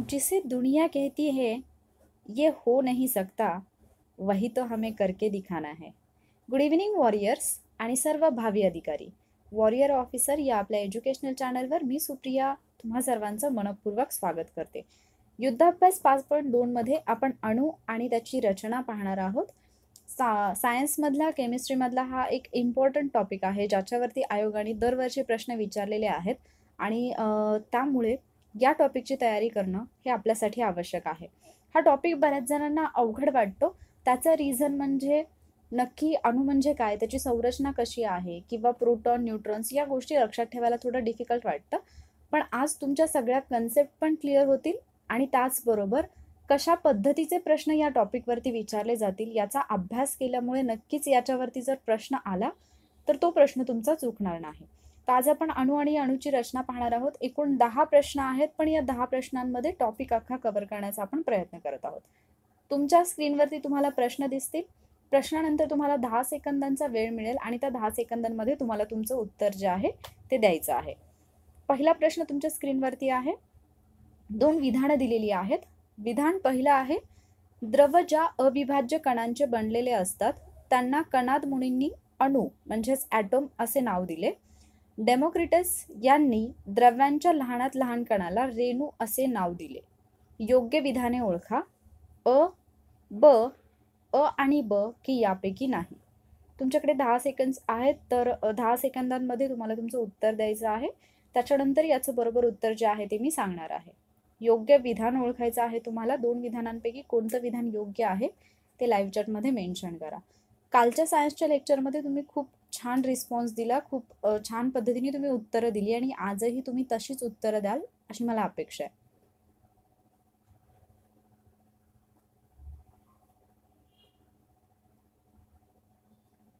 जिसे दुनिया कहती है ये हो नहीं सकता, वही तो हमें करके दिखाना है. गुड इव्हनिंग वॉरियर्स आणि सर्व भावी अधिकारी. वॉरियर ऑफिसर या आपल्या एज्युकेशनल चॅनलवर मी सुप्रिया तुम्हा सर्वांचं मनपूर्वक स्वागत करते. युद्धाभ्यास 5.2 मध्ये आपण अणू आणि त्याची रचना पाहणार आहोत. सायन्समधला केमिस्ट्रीमधला हा एक इम्पॉर्टंट टॉपिक आहे ज्याच्यावरती आयोगाने दरवर्षी प्रश्न विचारलेले आहेत आणि त्यामुळे या टॉपिकची तयारी करणं हे आपल्यासाठी आवश्यक आहे. हा टॉपिक बऱ्याच जणांना अवघड वाटतो. त्याचं रिझन म्हणजे नक्की अणु म्हणजे काय, त्याची संरचना कशी आहे किंवा प्रोटॉन न्यूट्रॉन्स या गोष्टी लक्षात ठेवायला थोडं डिफिकल्ट वाटतं. पण आज तुमच्या सगळ्या कन्सेप्ट पण क्लिअर होतील आणि त्याचबरोबर कशा पद्धतीचे प्रश्न या टॉपिकवरती विचारले जातील याचा अभ्यास केल्यामुळे नक्कीच याच्यावरती जर प्रश्न आला तर तो प्रश्न तुमचा चुकणार नाही. तर आज आपण अणू आणि अणूची रचना पाहणार आहोत. एकूण 10 प्रश्न आहेत, पण या 10 प्रश्नांमध्ये टॉपिक अख्खा कव्हर करण्याचा आपण प्रयत्न करत आहोत. तुमच्या स्क्रीनवरती तुम्हाला प्रश्न दिसतील. प्रश्नानंतर तुम्हाला 10 सेकंदांचा वेळ मिळेल आणि त्या 10 सेकंदांमध्ये तुम्हाला तुमचं उत्तर जे आहे ते द्यायचं आहे. पहिला प्रश्न तुमच्या स्क्रीनवरती आहे. 2 विधानं दिलेली आहेत. विधान पहिलं आहे, द्रव ज्या अविभाज्य कणांचे बनलेले असतात त्यांना कणाद मुनींनी अणू म्हणजेच ॲटम असे नाव दिले. डेमोक्रिटस यांनी द्रव्यांच्या लहानात लहान कणाला रेणू असे नाव दिले. योग्य विधाने ओळखा. अ, ब, अ आणि ब की यापैकी नाही. तुमच्याकडे 10 सेकंड्स आहेत, तर 10 सेकंदांमध्ये तुम्हाला तुमचं उत्तर द्यायचं आहे. त्याच्यानंतर याचं बरोबर उत्तर जे आहे ते मी सांगणार आहे. योग्य विधान ओळखायचं आहे तुम्हाला. 2 विधानांपैकी कोणतं विधान योग्य आहे ते लाईव्ह चॅटमध्ये मेन्शन करा. कालच्या सायन्सच्या लेक्चरमध्ये तुम्ही खूप छान रिस्पॉन्स दिला, खूप छान पद्धतीने तुम्ही उत्तरं दिली आणि आजही तुम्ही तशीच उत्तरं द्याल अशी मला अपेक्षा आहे.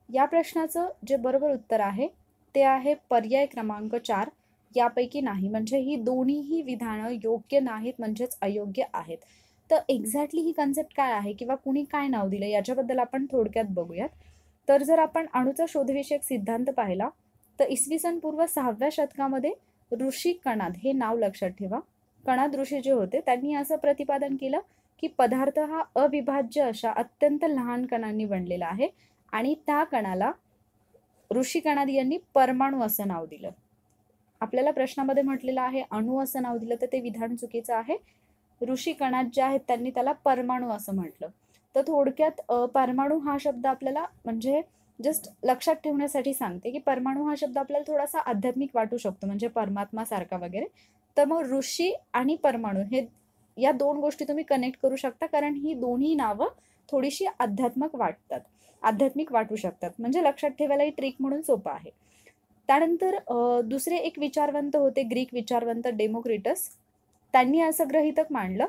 या प्रश्नाचं जे बरोबर उत्तर आहे ते आहे पर्याय क्रमांक 4 यापैकी नाही. म्हणजे ही दोन्हीही विधानं योग्य नाहीत म्हणजेच अयोग्य आहेत. तर एक्झॅक्टली ही कन्सेप्ट काय आहे किंवा कुणी काय नाव दिलं याच्याबद्दल आपण थोडक्यात बघूयात. तर जर आपण अणूचा शोधविषयक सिद्धांत पाहिला तर इसवी सन पूर्व 6व्या शतकामध्ये ऋषी कणाद हे नाव लक्षात ठेवा. कणाद ऋषी जे होते त्यांनी असं प्रतिपादन केलं की पदार्थ हा अविभाज्य अशा अत्यंत लहान कणांनी बनलेला आहे आणि त्या कणाला ऋषी कणाद यांनी परमाणू असं नाव दिलं. आपल्याला प्रश्नामध्ये म्हटलेलं आहे अणू असं नाव दिलं, तर ते विधान चुकीचं आहे. ऋषी कणाद जे आहेत त्यांनी त्याला परमाणू असं म्हटलं. तर थोडक्यात परमाणू हा शब्द आपल्याला म्हणजे जस्ट लक्षात ठेवण्यासाठी सांगते की परमाणू हा शब्द आपल्याला थोडासा आध्यात्मिक वाटू शकतो, म्हणजे परमात्मा सारखा वगैरे. तर मग ऋषी आणि परमाणू हे या 2 गोष्टी तुम्ही कनेक्ट करू शकता, कारण ही दोन्ही नावं थोडीशी आध्यात्मिक वाटू शकतात. म्हणजे लक्षात ठेवायला ही ट्रिक म्हणून सोपं आहे. त्यानंतर दुसरे एक विचारवंत होते, ग्रीक विचारवंत डेमोक्रिटस. त्यांनी असं गृहीतक मांडलं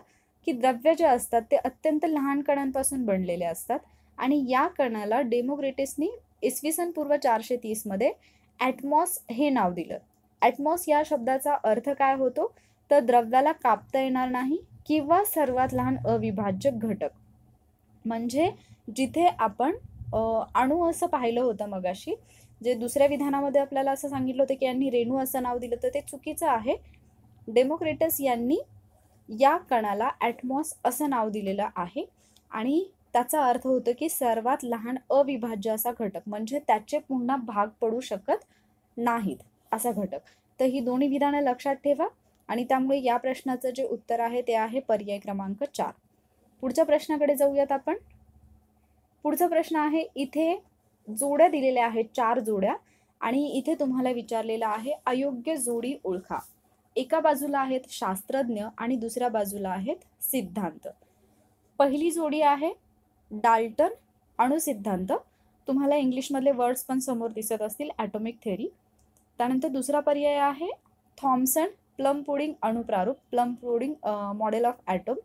की द्रव्य जे असतात ते अत्यंत लहान कणांपासून बनलेले असतात आणि या कणाला डेमोक्रिटसनी इसवी सन पूर्व 430 मध्ये ॲटमॉस हे नाव दिलं. ॲटमॉस या शब्दाचा अर्थ काय होतो, तर द्रव्याला कापता येणार नाही किंवा सर्वात लहान अविभाज्य घटक. म्हणजे जिथे आपण अणू असं पाहिलं होतं मगाशी, जे दुसऱ्या विधानामध्ये आपल्याला असं सांगितलं होतं की यांनी रेणू असं नाव दिलं, तर ते चुकीचं आहे. डेमोक्रिटस यांनी या कणाला ॲटमॉस असं नाव दिलेलं आहे आणि त्याचा अर्थ होतो की सर्वात लहान अविभाज्य असा घटक, म्हणजे त्याचे पुन्हा भाग पडू शकत नाहीत असा घटक. तर ही दोन्ही विधानं लक्षात ठेवा आणि त्यामुळे या प्रश्नाचं जे उत्तर आहे ते आहे पर्याय क्रमांक 4. पुढच्या प्रश्नाकडे जाऊयात आपण. पुढचा प्रश्न आहे, इथे जोड्या दिलेल्या आहेत 4 जोड्या आणि इथे तुम्हाला विचारलेलं आहे अयोग्य जोडी ओळखा. एका बाजूला आहेत शास्त्रज्ञ आणि दुसऱ्या बाजूला आहेत सिद्धांत. पहिली जोडी आहे डाल्टन अणुसिद्धांत. तुम्हाला इंग्लिशमधले वर्ड्स पण समोर दिसत असतील, ॲटॉमिक थेअरी. त्यानंतर दुसरा पर्याय आहे थॉम्सन प्लम पुडिंग अणुप्रारूप, plum pudding model of atom.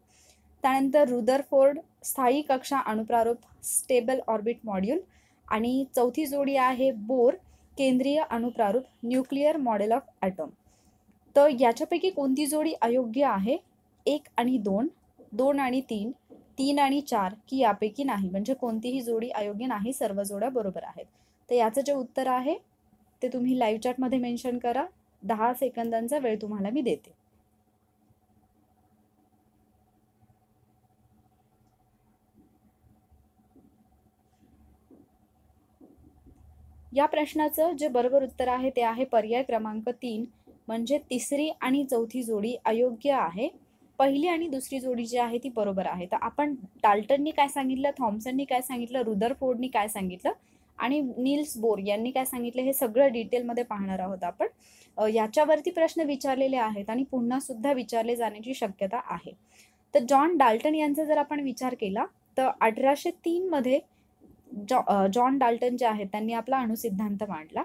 त्यानंतर रुदरफोर्ड स्थायी कक्षा अणुप्रारूप, स्टेबल ऑर्बिट मॉड्यूल. आणि चौथी जोडी आहे बोर केंद्रीय अणुप्रारूप, न्यूक्लिअर मॉडेल ऑफ ॲटम. तर याच्यापैकी कोणती जोडी अयोग्य आहे? 1 आणि 2, 2 आणि 3, 3 आणि 4 की यापैकी नाही. म्हणजे कोणतीही जोडी अयोग्य नाही, सर्व जोड्या बरोबर आहेत. तर याचं जे उत्तर आहे ते तुम्ही लाईव्ह चॅटमध्ये मेन्शन करा. 10 सेकंदांचा वेळ तुम्हाला मी देते. या प्रश्नाचं जे बरोबर उत्तर आहे ते आहे पर्याय क्रमांक 3, म्हणजे तिसरी आणि चौथी जोडी अयोग्य आहे. पहिली आणि दुसरी जोडी जी आहे ती बरोबर आहे. तर आपण डाल्टननी काय सांगितलं, थॉम्सननी काय सांगितलं, रुदरफोर्डनी काय सांगितलं आणि नील्स बोर यांनी काय सांगितलं हे सगळं डिटेलमध्ये पाहणार आहोत आपण. याच्यावरती प्रश्न विचारलेले आहेत आणि पुन्हा सुद्धा विचारले जाण्याची शक्यता आहे. तर जॉन डाल्टन यांचा जर आपण विचार केला तर 1803 मध्ये जॉन डाल्टन जे आहेत त्यांनी आपला अणुसिद्धांत मांडला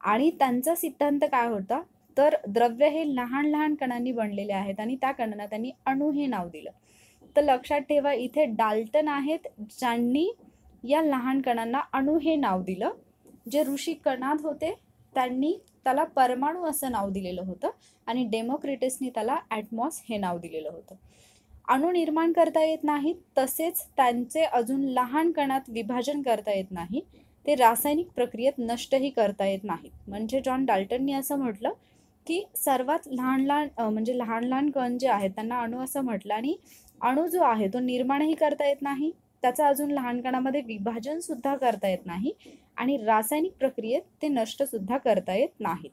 आणि त्यांचा सिद्धांत काय होता, तर द्रव्य हे लहान लहान कणांनी बनलेले आहेत आणि त्या कणांना त्यांनी अणु हे नाव दिलं. तर लक्षात ठेवा, इथे डाल्टन आहेत ज्यांनी या लहान कणांना अणु हे नाव दिलं. जे ऋषी कणाद होते त्यांनी त्याला परमाणू असं नाव दिलेलं होतं आणि डेमोक्रिटसनी त्याला ॲटमॉस हे नाव दिलेलं होतं. अणु निर्माण करता येत नाहीत, तसेच त्यांचे अजून लहान कणात विभाजन करता येत नाही. ते रासायनिक प्रक्रियेत नष्टही करता येत नाहीत. म्हणजे जॉन डाल्टननी असं म्हटलं की सर्वात लहान लहान कण जे आहेत त्यांना अणु असं म्हटलं आणि अणु जो आहे तो निर्माणही करता येत नाही, त्याचं अजून लहान कणामध्ये विभाजन सुद्धा करता येत नाही आणि रासायनिक प्रक्रियेत ते नष्ट सुद्धा करता येत नाहीत.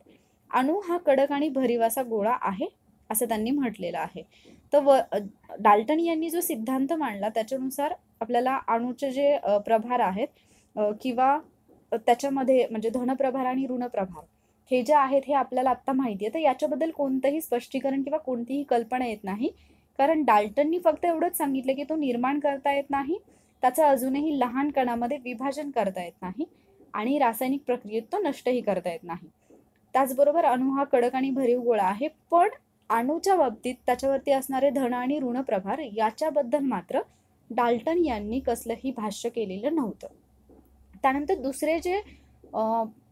अणु हा कडक आणि भरीव असा गोळा आहे असं त्यांनी म्हटलेलं आहे. तर डाल्टन यांनी जो सिद्धांत मांडला त्याच्यानुसार आपल्याला अणूचे जे प्रभार आहेत किंवा त्याच्यामध्ये म्हणजे धनप्रभार आणि ऋणप्रभार हे जे आहेत हे आपल्याला आता माहिती आहे. तर याच्याबद्दल कोणतंही स्पष्टीकरण किंवा कोणतीही कल्पना येत नाही, कारण डाल्टननी फक्त एवढंच सांगितलं की तो निर्माण करता येत नाही, त्याचं अजूनही लहान कणामध्ये विभाजन करता येत नाही आणि रासायनिक प्रक्रियेत तो नष्टही करता येत नाही. त्याचबरोबर अणु हा कडक आणि भरीव गोळा आहे, पण अणूच्या बाबतीत त्याच्यावरती असणारे धन आणि ऋण प्रभार याच्याबद्दल मात्र डाल्टन यांनी कसलंही भाष्य केलेलं नव्हतं. त्यानंतर दुसरे जे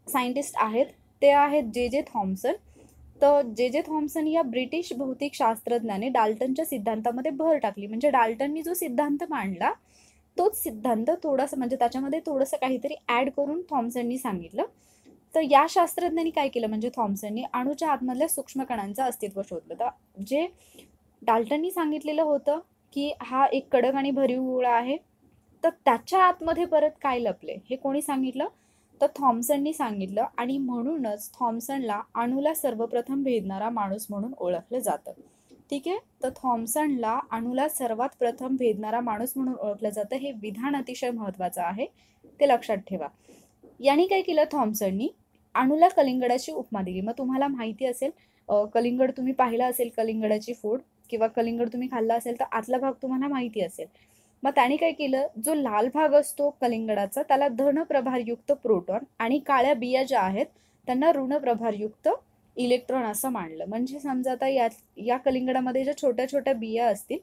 सायंटिस्ट आहेत ते आहेत जे जे थॉम्सन. तर जे जे थॉम्सन या ब्रिटिश भौतिक शास्त्रज्ञाने डाल्टनच्या सिद्धांतामध्ये भर टाकली. म्हणजे डाल्टननी जो सिद्धांत मांडला तोच सिद्धांत थोडासा म्हणजे त्याच्यामध्ये थोडंसं काहीतरी ॲड करून थॉम्सननी सांगितलं. तर या शास्त्रज्ञांनी काय केलं म्हणजे थॉम्सननी अणूच्या आतमधल्या सूक्ष्म कणांचं अस्तित्व शोधलं. तर जे डाल्टननी सांगितलेलं होतं की हा एक कडक आणि भरीव गोळा आहे, तर त्याच्या आतमध्ये परत काय लपले हे कोणी सांगितलं, तर थॉम्सननी सांगितलं आणि म्हणूनच थॉम्सनला अणूला सर्वप्रथम भेदणारा माणूस म्हणून ओळखलं जातं. ठीक आहे, तर थॉम्सनला अणूला सर्वात प्रथम भेदणारा माणूस म्हणून ओळखलं जातं. हे विधान अतिशय महत्त्वाचं आहे, ते लक्षात ठेवा. यांनी काय केलं थॉम्सननी अणूला कलिंगडाची उपमा दिली. मग तुम्हाला माहिती असेल कलिंगड तुम्ही पाहिला असेल, कलिंगडाची फोड किंवा कलिंगड तुम्ही खाल्ला असेल तर आतला भाग तुम्हाला माहिती असेल. मग त्याने काय केलं, जो लाल भाग असतो कलिंगडाचा त्याला धन प्रभारयुक्त प्रोटॉन आणि काळ्या बिया ज्या आहेत त्यांना ऋण प्रभारयुक्त इलेक्ट्रॉन असं मांडलं. म्हणजे समजा आता या कलिंगडामध्ये ज्या छोट्या छोट्या बिया असतील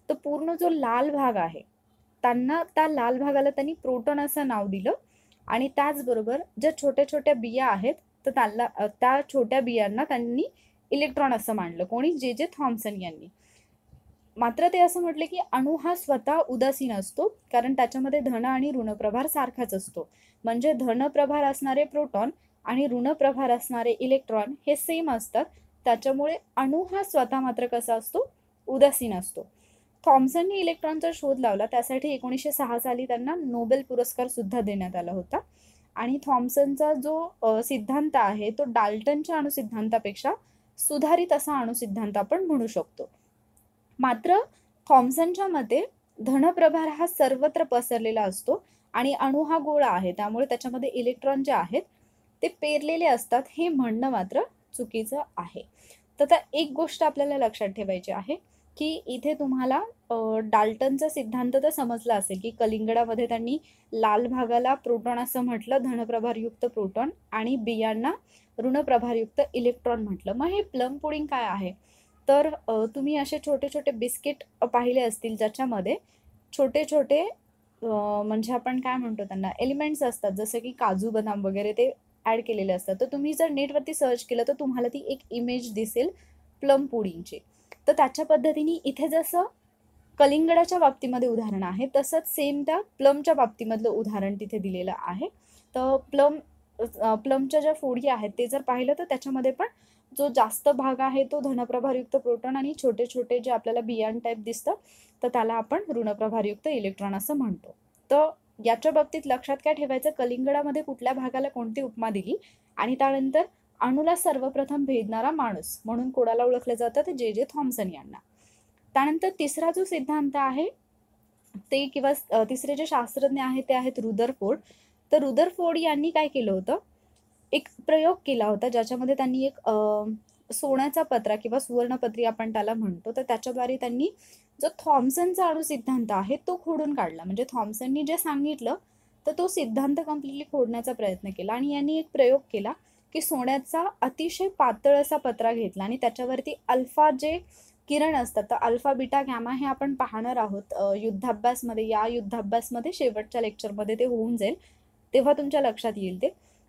तर पूर्ण जो लाल भाग आहे त्यांना त्या लाल भागाला त्यांनी प्रोटॉन असं नाव दिलं आणि त्याचबरोबर ज्या छोट्या छोट्या बिया आहेत तर त्यांना त्या छोट्या बियांना त्यांनी इलेक्ट्रॉन असं मांडलं. कोणी जे जे थॉम्सन यांनी. मात्र ते असं म्हटले की अणू हा स्वतः उदासीन असतो, कारण त्याच्यामध्ये धन आणि ऋणप्रभार सारखाच असतो. म्हणजे धनप्रभार असणारे प्रोटॉन आणि ऋणप्रभार असणारे इलेक्ट्रॉन हे सेम असतात. त्याच्यामुळे अणू हा स्वतः मात्र कसा असतो, उदासीन असतो. थॉम्सनने इलेक्ट्रॉनचा शोध लावला, त्यासाठी 1906 साली त्यांना नोबेल पुरस्कार सुद्धा देण्यात आला होता. आणि थॉम्सनचा जो सिद्धांत आहे तो डाल्टनच्या अणुसिद्धांतापेक्षा सुधारित असा अणुसिद्धांत आपण म्हणू शकतो. मात्र थॉम्सनच्या मते धनप्रभार हा सर्वत्र पसरलेला असतो आणि अणू हा गोळा आहे, त्यामुळे त्याच्यामध्ये इलेक्ट्रॉन जे आहेत ते पेरलेले असतात, हे म्हणणं मात्र चुकीचं आहे. तर एक गोष्ट आपल्याला लक्षात ठेवायची आहे की इथे तुम्हाला डाल्टनचा सिद्धांत तर समजला असेल की कलिंगडामध्ये त्यांनी लाल भागाला प्रोटॉन असं म्हटलं, धनप्रभारयुक्त प्रोटॉन, आणि बियांना ऋणप्रभारयुक्त इलेक्ट्रॉन म्हटलं. मग हे प्लम पुडिंग काय आहे, तर तुम्ही असे छोटे छोटे बिस्किट पाहिले असतील ज्याच्यामध्ये छोटे छोटे म्हणजे आपण काय म्हणतो त्यांना एलिमेंट्स असतात, जसं की काजू बदाम वगैरे ते ॲड केलेले असतात. तर तुम्ही जर नेटवरती सर्च केलं तर तुम्हाला ती एक इमेज दिसेल प्लम पुडिंगची. तर त्याच्या पद्धतीने इथे जसं कलिंगडाच्या बाबतीमध्ये उदाहरण आहे तसंच सेम त्या प्लमच्या बाबतीमधलं उदाहरण तिथे दिलेलं आहे. तर प्लमच्या ज्या फोडी आहेत ते जर पाहिलं तर त्याच्यामध्ये पण जो जास्त भाग आहे तो धनप्रभारयुक्त प्रोटॉन आणि छोटे छोटे जे आपल्याला बियाण टाईप दिसतं तर त्याला आपण ऋणप्रभारयुक्त इलेक्ट्रॉन असं म्हणतो. तर याच्या बाबतीत लक्षात काय ठेवायचं, कलिंगडामध्ये कुठल्या भागाला कोणती उपमा दिली आणि त्यानंतर अणूला सर्वप्रथम भेदणारा माणूस म्हणून कोणाला ओळखलं जातं, ते जे थॉम्सन यांना. त्यानंतर तिसरा जो सिद्धांत आहे ते किंवा तिसरे जे शास्त्रज्ञ आहेत ते आहेत रुदरफोर्ड. तर रुदरफोर्ड यांनी काय केलं होतं, एक प्रयोग केला होता ज्याच्यामध्ये त्यांनी एक सोन्याचा पत्रा किंवा सुवर्णपत्री आपण त्याला म्हणतो, तर त्याच्याद्वारे त्यांनी जो थॉम्सनचा अणु सिद्धांत आहे तो खोडून काढला. म्हणजे थॉम्सननी जे सांगितलं तर तो सिद्धांत कम्प्लिटली खोडण्याचा प्रयत्न केला आणि यांनी एक प्रयोग केला की सोन्याचा अतिशय पातळ असा पत्रा घेतला आणि त्याच्यावरती अल्फा जे किरण असतात, तर अल्फा बीटा गॅमा हे आपण पाहणार आहोत युद्धाभ्यासमध्ये. या युद्धाभ्यासमध्ये शेवटच्या लेक्चरमध्ये ते होऊन जाईल, तेव्हा तुमच्या लक्षात येईल ते.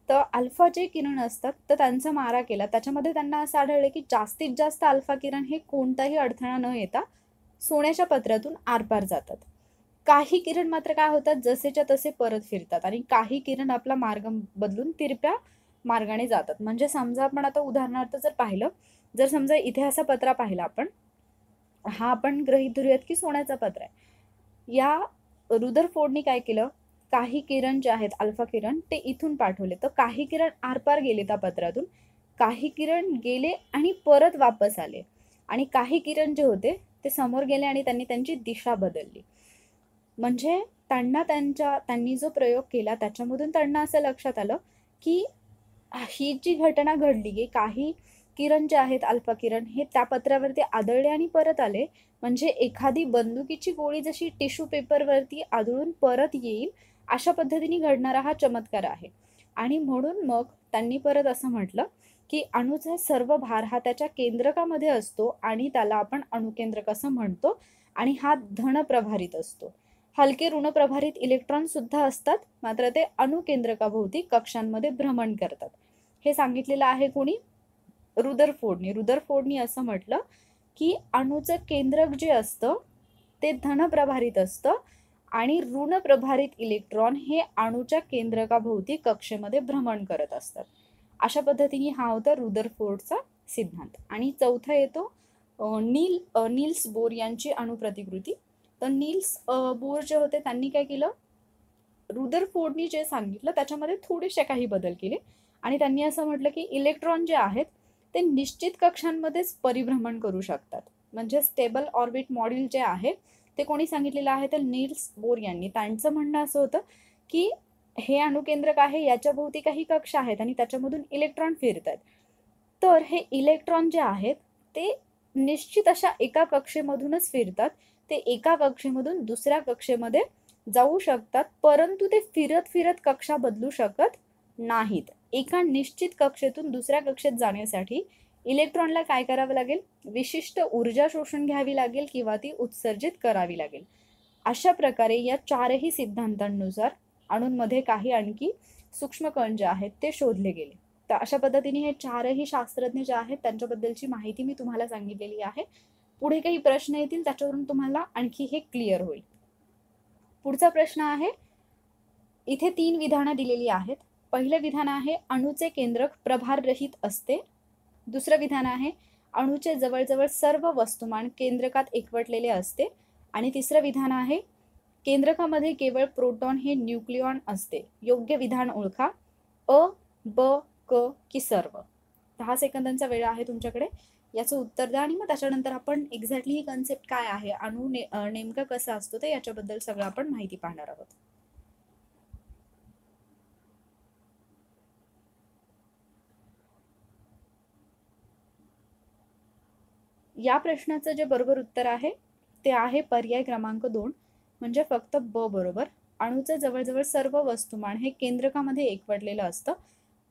तर अल्फा जे किरण असतात तर त्यांचा मारा केला. त्याच्यामध्ये त्यांना असं आढळलं की जास्तीत जास्त अल्फा किरण हे कोणताही अडथळा न येता सोन्याच्या पत्र्यातून आरपार जातात. काही किरण मात्र काय होतात, जसेच्या तसे परत फिरतात आणि काही किरण आपला मार्ग बदलून तिरप्या मार्गाने जातात. म्हणजे समजा आपण आता उदाहरणार्थ जर पाहिलं, जर समजा इथे असा पत्रा पाहिला आपण, हा आपण गृहीत धरूयात की सोन्याचा पत्रा आहे. या रुदरफोर्डनी काय केलं, काही किरण जे आहेत अल्फा किरण ते इथून पाठवले. तर काही किरण आरपार गेले त्या पत्रातून, काही किरण गेले आणि परत वापस आले आणि काही किरण जे होते ते समोर गेले आणि त्यांनी त्यांची दिशा बदलली. म्हणजे त्यांनी जो प्रयोग केला त्याच्यामधून त्यांना असं लक्षात आलं की ही जी घटना घडली की काही किरण जे आहेत अल्फा किरण हे त्या पत्रावरती आदळले आणि परत आले, म्हणजे एखादी बंदुकीची गोळी जशी टिश्यू पेपरवरती आदळून परत येईल अशा पद्धतीने घडणारा हा चमत्कार आहे. आणि म्हणून मग त्यांनी परत असं म्हटलं की अणूचा सर्व भार हा त्याच्या केंद्रकामध्ये असतो आणि त्याला आपण अणुकेंद्रक असं म्हणतो आणि हा धन प्रभारित असतो. हलके ऋण प्रभारित इलेक्ट्रॉन सुद्धा असतात, मात्र ते अणुकेंद्रकाभोवती कक्षांमध्ये भ्रमण करतात. हे सांगितलेलं आहे कोणी, रुदरफोर्डनी. रुदरफोर्डनी असं म्हटलं की अणूचं केंद्रक जे असतं ते धनप्रभारित असतं आणि ऋण प्रभारित इलेक्ट्रॉन हे अणूच्या केंद्रकाभोवती कक्षेमध्ये भ्रमण करत असतात. अशा पद्धतीने हा होता रुदरफोर्डचा सिद्धांत. आणि चौथा येतो नील्स बोर यांची अणुप्रतिकृती. तर नील्स बोर जे होते त्यांनी काय केलं, रुदरफोर्डनी जे सांगितलं त्याच्यामध्ये थोडेसे काही बदल केले आणि त्यांनी असं म्हटलं की इलेक्ट्रॉन जे आहेत ते निश्चित कक्षांमध्येच परिभ्रमण करू शकतात. म्हणजे स्टेबल ऑर्बिट मॉड्यूल जे आहे ते कोणी सांगितलेलं आहे, तर नील्स बोर यांनी. त्यांचं म्हणणं असं होतं की हे अणुकेंद्रक आहे, याच्या भोवती काही कक्षा आहेत आणि त्याच्यामधून इलेक्ट्रॉन फिरतात. तर हे इलेक्ट्रॉन जे आहेत ते निश्चित अशा एका कक्षेमधूनच फिरतात. ते एका कक्षेमधून दुसऱ्या कक्षेमध्ये जाऊ शकतात, परंतु ते फिरत फिरत कक्षा बदलू शकत नाहीत. एका निश्चित कक्षेतून दुसऱ्या कक्षेत जाण्यासाठी इलेक्ट्रॉनला काय करावं लागेल, विशिष्ट ऊर्जा शोषून घ्यावी लागेल किंवा ती उत्सर्जित करावी लागेल. अशा प्रकारे या चारही सिद्धांतांनुसार अणूंमध्ये काही आणखी सूक्ष्म कण जे आहेत ते शोधले गेले. तर अशा पद्धतीने हे चारही शास्त्रज्ञ जे आहेत त्यांच्याबद्दलची माहिती मी तुम्हाला सांगितलेली आहे. पुढे काही प्रश्न येतील त्याच्यावरून तुम्हाला आणखी हे क्लिअर होईल. पुढचा प्रश्न आहे, इथे 3 विधानं दिलेली आहेत. पहिलं विधान आहे अणूचे केंद्रक प्रभाररहित असते. दुसरं विधान आहे अणूचे जवळजवळ सर्व वस्तुमान केंद्रकात एकवटलेले असते. आणि तिसरं विधान आहे केंद्रकामध्ये केवळ प्रोटॉन हे न्यूक्लियॉन असते. योग्य विधान ओळखा. अ, ब, क की सर्व. 10 सेकंदांचा वेळ आहे तुमच्याकडे, याचं उत्तर द्या आणि मग त्याच्यानंतर आपण एक्झॅक्टली ही कन्सेप्ट काय आहे, अणू नेमका कसा असतो ते याच्याबद्दल सगळं आपण माहिती पाहणार आहोत. या प्रश्नाचं जे बरोबर उत्तर आहे ते आहे पर्याय क्रमांक 2, म्हणजे फक्त ब बरोबर. अणूचं जवळजवळ सर्व वस्तुमान हे केंद्रकामध्ये एकवटलेलं असतं.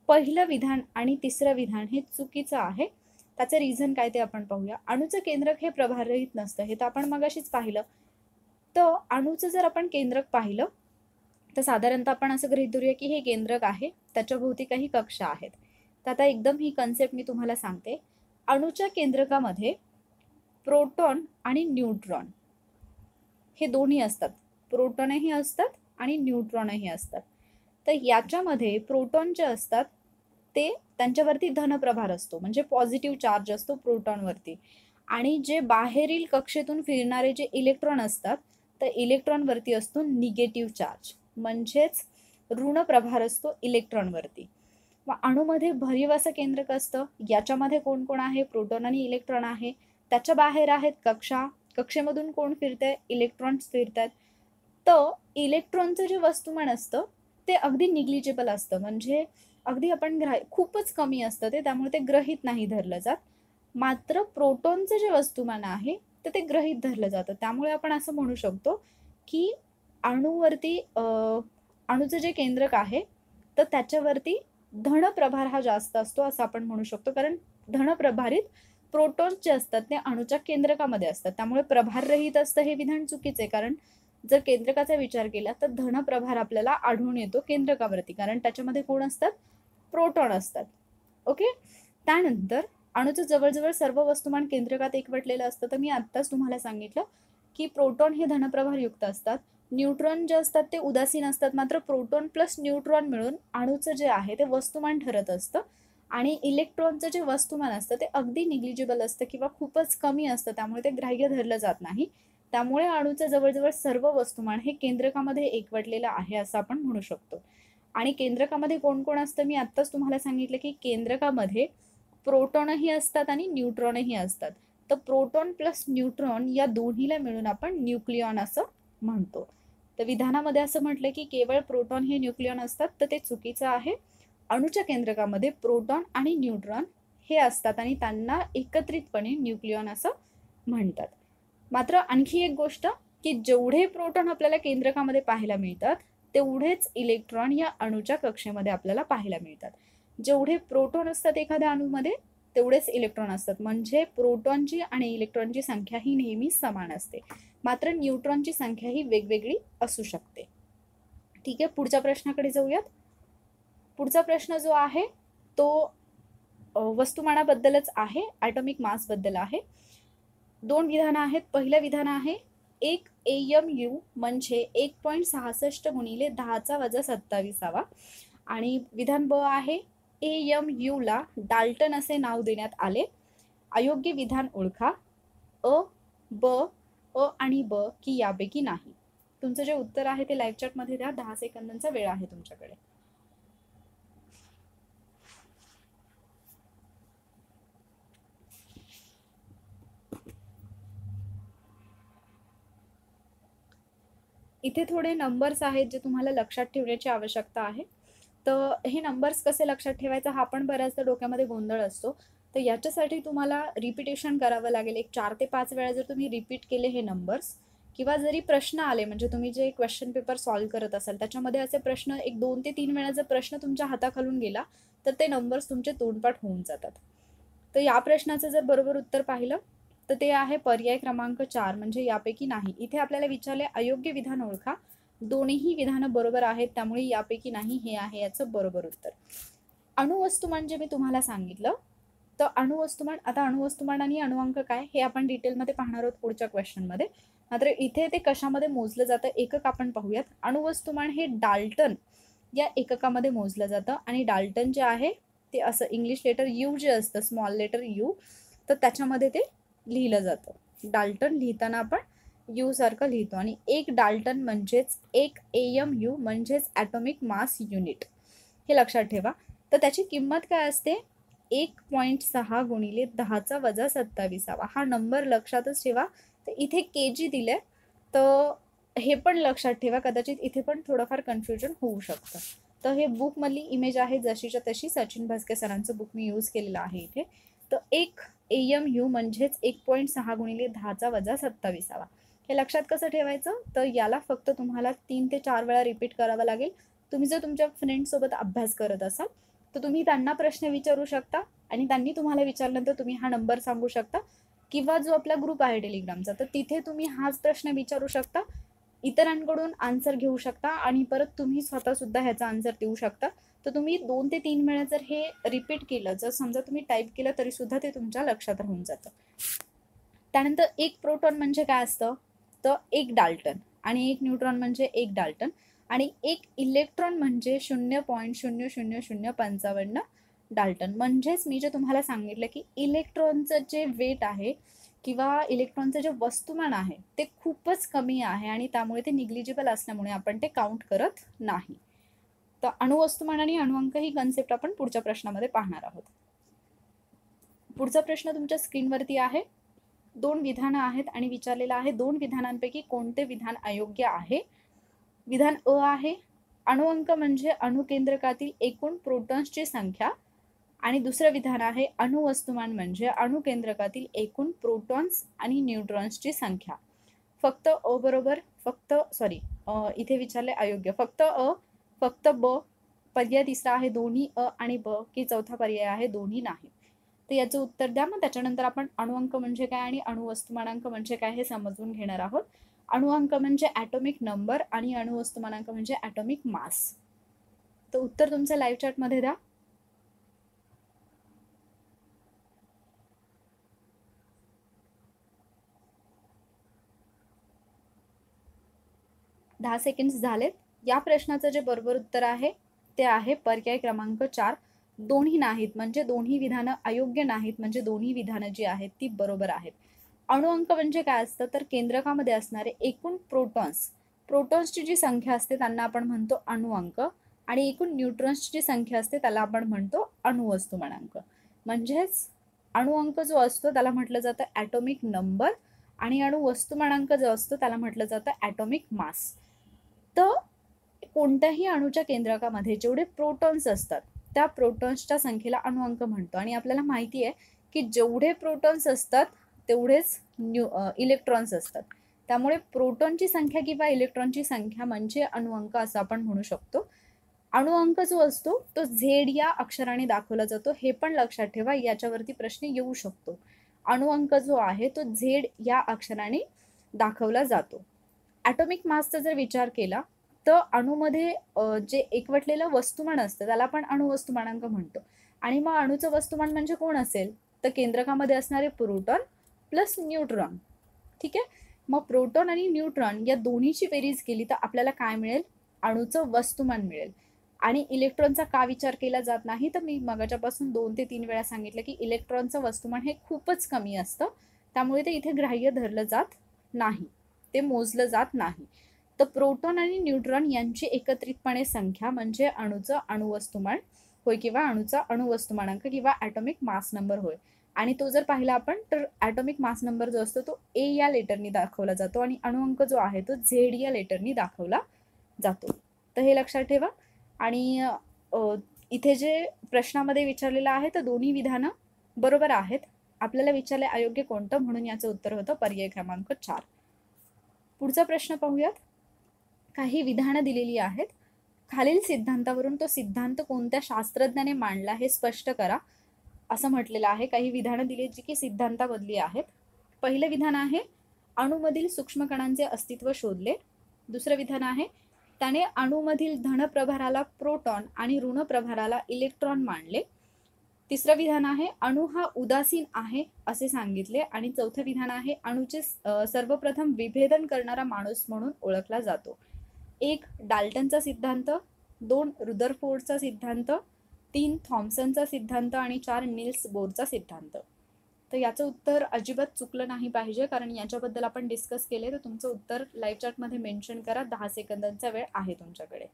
पहिलं विधान आणि तिसरं विधान हे चुकीचं आहे. त्याचं रिझन काय ते आपण पाहूया. अणूचं केंद्रक हे प्रभाररहित नसतं, हे तर आपण मगाशीच पाहिलं. तर अणूचं जर आपण केंद्रक पाहिलं तर साधारणतः आपण असं गृहीत धरूया की हे केंद्रक आहे, त्याच्या भोवती काही कक्षा आहेत. तर आता एकदम ही कन्सेप्ट मी तुम्हाला सांगते. अणूच्या केंद्रकामध्ये प्रोटॉन आणि न्यूट्रॉन हे दोन्ही असतात. प्रोटॉनही असतात आणि न्यूट्रॉनही असतात. तर याच्यामध्ये प्रोटॉन जे असतात ते त्यांच्यावरती धनप्रभार असतो, म्हणजे पॉझिटिव्ह चार्ज असतो प्रोटॉनवरती. आणि जे बाहेरील कक्षेतून फिरणारे जे इलेक्ट्रॉन असतात तर इलेक्ट्रॉनवरती असतो निगेटिव्ह चार्ज. म्हणजेच ऋण प्रभार असतो इलेक्ट्रॉनवरती. मग अणूमध्ये भरीव असं केंद्रक असतं. याच्यामध्ये कोण कोण आहे? प्रोटॉन आणि इलेक्ट्रॉन आहे. त्याच्या बाहेर आहेत कक्षा. कक्षेमधून कोण फिरतंय? इलेक्ट्रॉन्स फिरतात. तर इलेक्ट्रॉनचं जे वस्तुमान असतं ते अगदी निग्लिजिबल असतं, म्हणजे अगदी आपण खूपच कमी असतं ते, त्यामुळे ते गृहीत नाही धरलं जात. मात्र प्रोटॉनचं जे वस्तुमान आहे तर ते गृहीत धरलं जातं. त्यामुळे आपण असं म्हणू शकतो की अणूवरती अणूचं जे केंद्रक आहे तर त्याच्यावरती धनप्रभार हा जास्त असतो असं आपण म्हणू शकतो, कारण धनप्रभारित प्रोटॉन्स जे असतात ते अणूच्या केंद्रकामध्ये असतात. त्यामुळे प्रभाररहित असतं हे विधान चुकीचं आहे, कारण जर केंद्रकाचा विचार केला तर धनप्रभार आपल्याला आढळून येतो केंद्रकावरती, कारण त्याच्यामध्ये कोण असतात? प्रोटॉन असतात. ओके. त्यानंतर अणूचं जवळजवळ सर्व वस्तुमान केंद्रकात एकवटलेलं असतं. तर मी आत्ताच तुम्हाला सांगितलं की प्रोटॉन हे धनप्रभारयुक्त असतात, न्यूट्रॉन जे असतात ते उदासीन असतात. मात्र प्रोटॉन प्लस न्यूट्रॉन मिळून अणूचं जे आहे ते वस्तुमान ठरत असतं. आणि इलेक्ट्रॉनचं जे वस्तुमान असतं ते अगदी निग्लिजिबल असतं किंवा खूपच कमी असतं, त्यामुळे ते ग्राह्य धरलं जात नाही. त्यामुळे अणूचं जवळजवळ सर्व वस्तुमान हे केंद्रकामध्ये एकवटलेलं आहे असं आपण म्हणू शकतो. आणि केंद्रकामध्ये कोण कोण असतं? मी आत्ताच तुम्हाला सांगितलं की केंद्रकामध्ये प्रोटॉनही असतात आणि न्यूट्रॉनही असतात. तर प्रोटॉन प्लस न्यूट्रॉन या दोन्हीला मिळून आपण न्यूक्लियॉन असं म्हणतो. तर विधानामध्ये असं म्हटलं की केवळ प्रोटॉन हे न्यूक्लियॉन असतात, तर ते चुकीचं आहे. अणूच्या केंद्रकामध्ये प्रोटॉन आणि न्यूट्रॉन हे असतात आणि त्यांना एकत्रितपणे न्यूक्लियॉन असं म्हणतात. मात्र आणखी एक गोष्ट की जेवढे प्रोटॉन आपल्याला केंद्रकामध्ये पाहायला मिळतात तेवढेच इलेक्ट्रॉन या अणूच्या कक्षेमध्ये आपल्याला पाहायला मिळतात. जेवढे प्रोटॉन असतात एखाद्या अणूमध्ये तेवढेच इलेक्ट्रॉन असतात, म्हणजे प्रोटॉनची आणि इलेक्ट्रॉनची संख्या ही नेहमी समान असते. मात्र न्यूट्रॉनची संख्या ही वेगवेगळी असू शकते. ठीक आहे, पुढच्या प्रश्नाकडे जाऊयात. पुढचा प्रश्न जो आहे तो वस्तुमानाबद्दलच आहे, ॲटॉमिक मासबद्दल आहे. 2 विधानं आहेत. पहिलं विधान आहे 1 AMU म्हणजे 1.66 गुणिले 10⁻27 आणि विधान ब आहे AMU ला डाल्टन असे नाव देण्यात आले. अयोग्य विधान ओळखा. अ, ब, अ आणि ब की यापैकी नाही. तुमचं जे उत्तर आहे ते लाईव्ह चॅटमध्ये द्या. 10 सेकंदांचा वेळ आहे तुमच्याकडे. इथे थोडे नंबर्स आहेत जे तुम्हाला लक्षात ठेवण्याची आवश्यकता आहे. तर हे नंबर्स कसे लक्षात ठेवायचं हा पण बऱ्याचदा डोक्यामध्ये गोंधळ असतो. तर याच्यासाठी तुम्हाला रिपिटेशन करावं लागेल. एक 4 ते 5 वेळा जर तुम्ही रिपीट केले हे नंबर्स, किंवा जरी प्रश्न आले म्हणजे तुम्ही जे क्वेश्चन पेपर सॉल्व्ह करत असाल त्याच्यामध्ये असे प्रश्न एक 2 ते 3 वेळा जर प्रश्न तुमच्या हाताखालून गेला तर ते नंबर्स तुमचे तोंडपाठ होऊन जातात. तर या प्रश्नाचं जर बरोबर उत्तर पाहिलं तर ते आहे पर्याय क्रमांक 4 म्हणजे यापैकी नाही. इथे आपल्याला विचारले अयोग्य विधान ओळखा. दोन्हीही विधानं बरोबर आहेत, त्यामुळे यापैकी नाही हे आहे याचं बरोबर उत्तर. अणुवस्तुमान जे मी तुम्हाला सांगितलं, तर अणुवस्तुमान, आता अणुवस्तुमान आणि अणुअंक काय हे आपण डिटेलमध्ये पाहणार आहोत पुढच्या क्वेश्चनमध्ये. मात्र इथे ते कशामध्ये मोजलं जातं एकक आपण पाहूयात. अणुवस्तुमान हे डाल्टन या एककामध्ये मोजलं जातं आणि डाल्टन जे आहे ते असं इंग्लिश लेटर यू जे असतं, स्मॉल लेटर यू, तर त्याच्यामध्ये ते लिहिलं जातं. डाल्टन लिहिताना आपण यू सारखं लिहितो आणि 1 डाल्टन म्हणजेच 1 AMU म्हणजेच ॲटॉमिक मास युनिट, हे लक्षात ठेवा. तर त्याची किंमत काय असते? 1.6 गुणिले 10⁻27 हा नंबर लक्षातच ठेवा. तर इथे KG दिले, तर हे पण लक्षात ठेवा. कदाचित इथे पण थोडंफार कन्फ्युजन होऊ शकतं. तर हे बुकमधली इमेज आहे जशीच्या तशी, सचिन भास्के सरांचं बुक मी यूज केलेलं आहे इथे. तर 1 AMU म्हणजेच 1.6 गुणिले 10⁻27 हे लक्षात कसं ठेवायचं? तर याला फक्त तुम्हाला 3 ते 4 वेळा रिपीट करावं लागेल. तुम्ही जर तुमच्या फ्रेंड्ससोबत अभ्यास करत असाल तर तुम्ही त्यांना प्रश्न विचारू शकता आणि त्यांनी तुम्हाला विचारल्यानंतर तुम्ही हा नंबर सांगू शकता, किंवा जो आपला ग्रुप आहे टेलिग्रामचा तर तिथे तुम्ही हाच प्रश्न विचारू शकता, इतरांकडून आन्सर घेऊ शकता आणि परत तुम्ही स्वतःसुद्धा ह्याचा आन्सर देऊ शकता. तर तुम्ही 2 ते 3 वेळा जर हे रिपीट केलं, जर समजा तुम्ही टाईप केलं तरीसुद्धा ते तुमच्या लक्षात राहून जातं. त्यानंतर 1 प्रोटॉन म्हणजे काय असतं? तर 1 डाल्टन आणि 1 न्यूट्रॉन म्हणजे 1 डाल्टन आणि 1 इलेक्ट्रॉन म्हणजे 0.00055 डाल्टन. म्हणजेच मी जे तुम्हाला सांगितलं की इलेक्ट्रॉनचं जे वेट आहे किंवा इलेक्ट्रॉनचं जे वस्तुमान आहे ते खूपच कमी आहे आणि त्यामुळे ते निग्लिजिबल असल्यामुळे आपण ते काउंट करत नाही. तर अणुवस्तुमान आणि अणुअंक ही कन्सेप्ट आपण पुढच्या प्रश्नामध्ये पाहणार आहोत. पुढचा प्रश्न तुमच्या स्क्रीनवरती आहे. 2 विधानं आहेत आणि विचारलेलं आहे 2 विधानांपैकी कोणते विधान अयोग्य आहे. विधान अ आहे, अणुअंक म्हणजे अणुकेंद्रकातील एकूण प्रोटॉन्सची संख्या, आणि दुसरं विधान आहे अणुवस्तुमान म्हणजे अणुकेंद्रकातील एकूण प्रोटॉन्स आणि न्यूट्रॉन्सची संख्या. फक्त अ बरोबर, इथे विचारले अयोग्य, फक्त अ, फक्त ब, पर्याय तिसरा आहे दोन्ही अ आणि ब, की चौथा पर्याय आहे दोन्ही नाही. तर याचं उत्तर द्या. मग त्याच्यानंतर आपण अणुअंक म्हणजे काय आणि अणुवस्तुमानांक म्हणजे काय हे समजून घेणार आहोत. अणुअंक म्हणजे ॲटॉमिक नंबर आणि अणुवस्तुमानांक म्हणजे ॲटॉमिक मास. तर उत्तर तुमचं लाईव्ह चॅटमध्ये द्या. दहा सेकंड्स झालेत. या प्रश्नाचं जे बरोबर उत्तर आहे ते आहे पर्याय क्रमांक 4, दोन्ही नाहीत म्हणजे दोन्ही विधानं अयोग्य नाहीत म्हणजे दोन्ही विधानं जी आहेत ती बरोबर आहेत. अणुअंक म्हणजे काय असतं तर केंद्रकामध्ये असणारे एकूण प्रोटॉन्सची जी संख्या असते त्यांना आपण म्हणतो अणुअंक, आणि एकूण न्यूट्रॉन्सची जी संख्या असते त्याला आपण म्हणतो अणुवस्तुमानांक. म्हणजेच अणुअंक जो असतो त्याला म्हटलं जातं ॲटॉमिक नंबर आणि अणुवस्तुमानांक जो असतो त्याला म्हटलं जातं ॲटॉमिक मास. तर कोणत्याही अणूच्या केंद्रकामध्ये जेवढे प्रोटॉन्स असतात त्या प्रोटॉन्सच्या संख्येला अणुअंक म्हणतो. आणि आपल्याला माहिती आहे की जेवढे प्रोटॉन्स असतात तेवढेच इलेक्ट्रॉन्स असतात. त्यामुळे प्रोटॉनची संख्या किंवा इलेक्ट्रॉनची संख्या म्हणजे अणुअंक असं आपण म्हणू शकतो. अणुअंक जो असतो तो झेड या अक्षराने दाखवला जातो. हे पण लक्षात ठेवा, याच्यावरती प्रश्न येऊ शकतो. अणुअंक जो आहे तो झेड या अक्षराने दाखवला जातो. ॲटॉमिक मासचा जर विचार केला तर अणूमध्ये जे एकवटलेलं वस्तुमान असतं त्याला आपण अणुवस्तुमानांक म्हणतो. आणि मग अणूचं वस्तुमान म्हणजे कोण असेल तर केंद्रकामध्ये असणारे प्रोटॉन प्लस न्यूट्रॉन. ठीक आहे. मग प्रोटॉन आणि न्यूट्रॉन या दोन्हीची बेरीज केली तर आपल्याला काय मिळेल, अणूचं वस्तुमान मिळेल. आणि इलेक्ट्रॉनचा का विचार केला जात नाही तर मी मगाच्यापासून 2 ते 3 वेळा सांगितलं की इलेक्ट्रॉनचं वस्तुमान हे खूपच कमी असतं, त्यामुळे ते इथे ग्राह्य धरलं जात नाही, ते मोजलं जात नाही. तर प्रोटॉन आणि न्यूट्रॉन यांची एकत्रितपणे संख्या म्हणजे अणूचं अणुवस्तुमान होय किंवा अणूचा अणुवस्तुमानांक किंवा ॲटॉमिक मास नंबर होय. आणि तो जर पाहिला आपण तर ॲटॉमिक मास नंबर जो असतो तो ए या लेटरनी दाखवला जातो आणि अणुअंक जो आहे तो झेड या लेटरनी दाखवला जातो. तर हे लक्षात ठेवा. आणि इथे जे प्रश्नामध्ये विचारलेलं आहे तर दोन्ही विधानं बरोबर आहेत. आपल्याला विचारले अयोग्य कोणतं, म्हणून याचं उत्तर होतं पर्याय क्रमांक 4. पुढचा प्रश्न पाहूयात. काही विधानं दिलेली आहेत. खालील सिद्धांतावरून तो सिद्धांत कोणत्या शास्त्रज्ञाने मांडला हे स्पष्ट करा असं म्हटलेलं आहे. काही विधानं दिली जी की सिद्धांतामधली आहेत. पहिलं विधान आहे अणूमधील सूक्ष्मकणांचे अस्तित्व शोधले. दुसरं विधान आहे त्याने अणूमधील धन प्रभाराला प्रोटॉन आणि ऋण प्रभाराला इलेक्ट्रॉन मानले. तिसरं विधान आहे अणू हा उदासीन आहे असे सांगितले. आणि चौथं विधान आहे अणूचे सर्वप्रथम विभेदन करणारा माणूस म्हणून ओळखला जातो. 1 डाल्टनचा सिद्धांत, 2 रुदरफोर्डचा सिद्धांत, 3 थॉम्सनचा सिद्धांत आणि 4 नील्स बोरचा सिद्धांत. तर याचं उत्तर अजिबात चुकलं नाही पाहिजे, कारण याच्याबद्दल आपण डिस्कस केले. तर तुमचं उत्तर लाईव्ह चॅटमध्ये मेन्शन करा. 10 सेकंदांचा वेळ आहे तुमच्याकडे.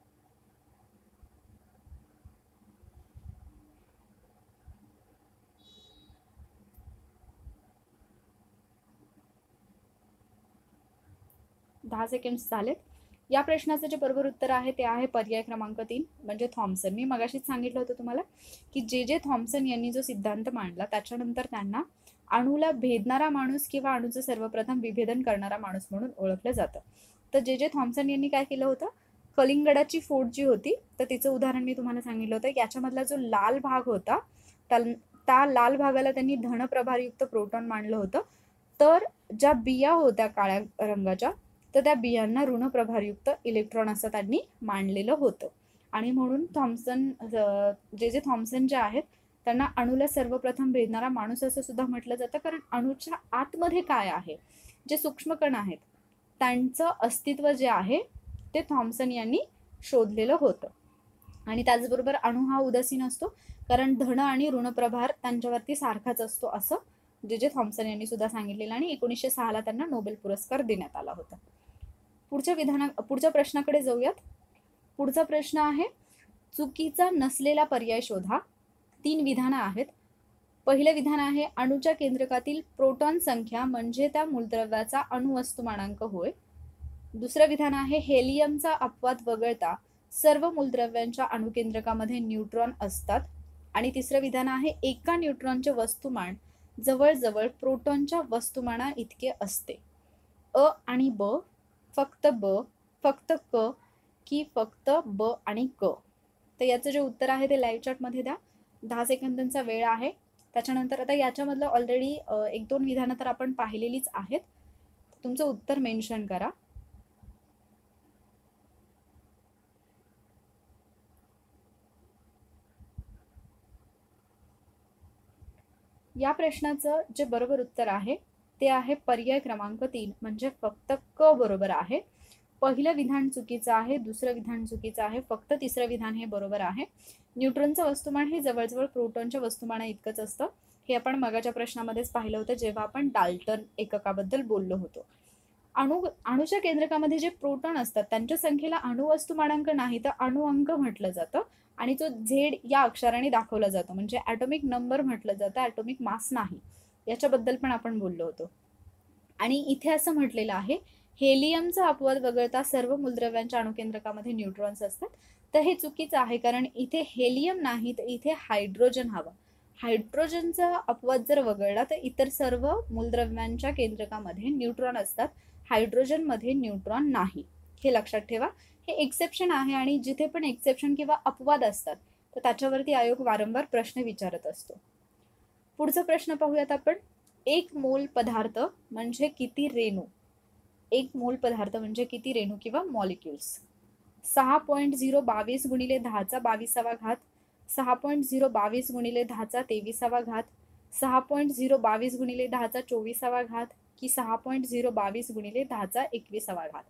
दहा सेकंड्स झालेत. या प्रश्नाचं जे बरोबर उत्तर आहे ते आहे पर्याय क्रमांक 3 म्हणजे थॉम्सन. मी मगाशीच सांगितलं होतं तुम्हाला की जे थॉम्सन यांनी जो सिद्धांत मांडला त्याच्यानंतर त्यांना अणूला भेदणारा माणूस किंवा अणूचं सर्वप्रथम विभेदन करणारा माणूस म्हणून ओळखलं जातं. तर जे थॉम्सन यांनी काय केलं होतं, कलिंगडाची फोड जी होती तर तिचं उदाहरण मी तुम्हाला सांगितलं होतं. याच्यामधला जो लाल भाग होता त्या लाल भागाला त्यांनी धनप्रभारयुक्त प्रोटॉन मानलं होतं. तर ज्या बिया होत्या काळ्या रंगाच्या तर त्या बियांना ऋणप्रभारयुक्त इलेक्ट्रॉन असं त्यांनी मांडलेलं होतं. आणि म्हणून जे थॉम्सन जे आहेत त्यांना अणूला सर्वप्रथम भेदणारा माणूस असं सुद्धा म्हटलं जातं, कारण अणूच्या आतमध्ये काय आहे, जे सूक्ष्मकण आहेत त्यांचं अस्तित्व जे आहे ते थॉम्सन यांनी शोधलेलं होतं. आणि त्याचबरोबर अणू हा उदासीन असतो कारण धन आणि ऋणप्रभार त्यांच्यावरती सारखाच असतो असं जे थॉम्सन यांनी सुद्धा सांगितलेलं आणि 1906ला त्यांना नोबेल पुरस्कार देण्यात आला होता. पुढच्या प्रश्नाकडे जाऊयात. पुढचा प्रश्न आहे, चुकीचा नसलेला पर्याय शोधा. 3 विधानं आहेत. पहिलं विधान आहे, अणूच्या केंद्रकातील प्रोटॉन संख्या म्हणजे त्या मूलद्रव्याचा अणुवस्तुमानांक होय. दुसरं विधान आहे, हेलियमचा अपवाद वगळता सर्व मूलद्रव्यांच्या अणुकेंद्रकामध्ये न्यूट्रॉन असतात. आणि तिसरं विधान आहे, एका न्यूट्रॉनचे वस्तुमान जवळजवळ प्रोटॉनच्या वस्तुमाना इतके असते. अ आणि ब, फक्त ब, फक्त क, की फक्त ब आणि क. तर याचं जे उत्तर आहे ते लाईव्ह चॅटमध्ये द्या. 10 सेकंदांचा वेळ आहे. त्याच्यानंतर आता याच्यामधलं ऑलरेडी 1-2 विधानं तर आपण पाहिलेलीच आहेत. तुमचं उत्तर मेन्शन करा. या प्रश्नाचं जे बरोबर उत्तर आहे ते आहे पर्याय क्रमांक 3 म्हणजे फक्त क बरोबर आहे. पहिलं विधान चुकीचं आहे, दुसरं विधान चुकीचं आहे, फक्त तिसरं विधान हे बरोबर आहे. न्यूट्रॉनचं वस्तुमान हे जवळजवळ प्रोटॉनच्या वस्तुमाना इतकंच असतं. हे आपण मगाच्या प्रश्नामध्येच पाहिलं होतं जेव्हा आपण डाल्टन एककाबद्दल बोललो होतो. अणूच्या केंद्रकामध्ये जे प्रोटॉन असतात त्यांच्या संख्येला अणुवस्तुमानांक नाही तर अणुअंक म्हटलं जातं आणि तो झेड या अक्षराने दाखवला जातो म्हणजे ॲटॉमिक नंबर म्हटलं जातं, ॲटॉमिक मास नाही. याच्याबद्दल पण आपण बोललो होतो. आणि इथे असं म्हटलेलं आहे, हेलियमचा अपवाद वगळता सर्व मूलद्रव्यांच्या अणुकेंद्रकामध्ये न्यूट्रॉन्स असतात. तर हे चुकीचं आहे कारण इथे हेलियम नाही तर इथे हायड्रोजन हवा. हायड्रोजनचा अपवाद जर वगळला तर इतर सर्व मूलद्रव्यांच्या केंद्रकामध्ये न्यूट्रॉन असतात, हायड्रोजनमध्ये न्यूट्रॉन नाही. हे लक्षात ठेवा. हे एक्सेप्शन आहे आणि जिथे पण एक्सेप्शन किंवा अपवाद असतात तर त्याच्यावरती आयोग वारंवार प्रश्न विचारत असतो. पुढचा प्रश्न पाहूयात आपण. 1 मोल पदार्थ म्हणजे किती रेणू? 1 मोल पदार्थ म्हणजे किती रेणू किंवा मॉलिक्युल्स? 6.022 गुणिले 1022 घात, 6.022 गुणिले 1023 घात, 6.022 गुणिले 1024 घात की 6.022 गुणिले 1021 घात.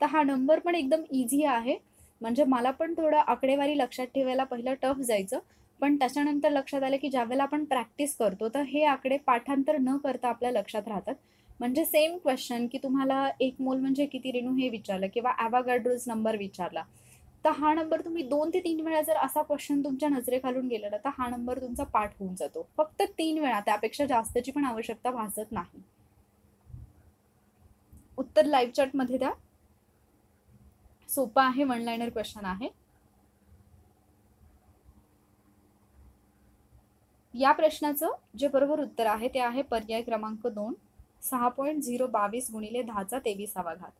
तर हा नंबर पण एकदम इझी आहे. म्हणजे मला पण थोडं आकडेवारी लक्षात ठेवायला पहिलं टफ जायचं, पण त्याच्यानंतर लक्षात आलं की ज्यावेळेला आपण प्रॅक्टिस करतो तर हे आकडे पाठांतर न करता आपल्या लक्षात राहतात. म्हणजे सेम क्वेश्चन की तुम्हाला 1 मोल म्हणजे किती रेणू हे विचारलं किंवा ॲव्होगाड्रोज नंबर विचारला तर हा नंबर तुम्ही 2 ते 3 वेळा जर असा क्वेश्चन तुमच्या नजरेखालून गेला ना तर हा नंबर तुमचा पाठ होऊन जातो. फक्त 3 वेळा, त्यापेक्षा जास्तची पण आवश्यकता भासत नाही. उत्तर लाईव्ह चॅट मध्ये द्या. सोपा आहे, 1 लाइनर क्वेश्चन आहे. या प्रश्नाचं जे बरोबर उत्तर आहे ते आहे पर्याय क्रमांक 2, 6.022 गुणिले 1023 घात.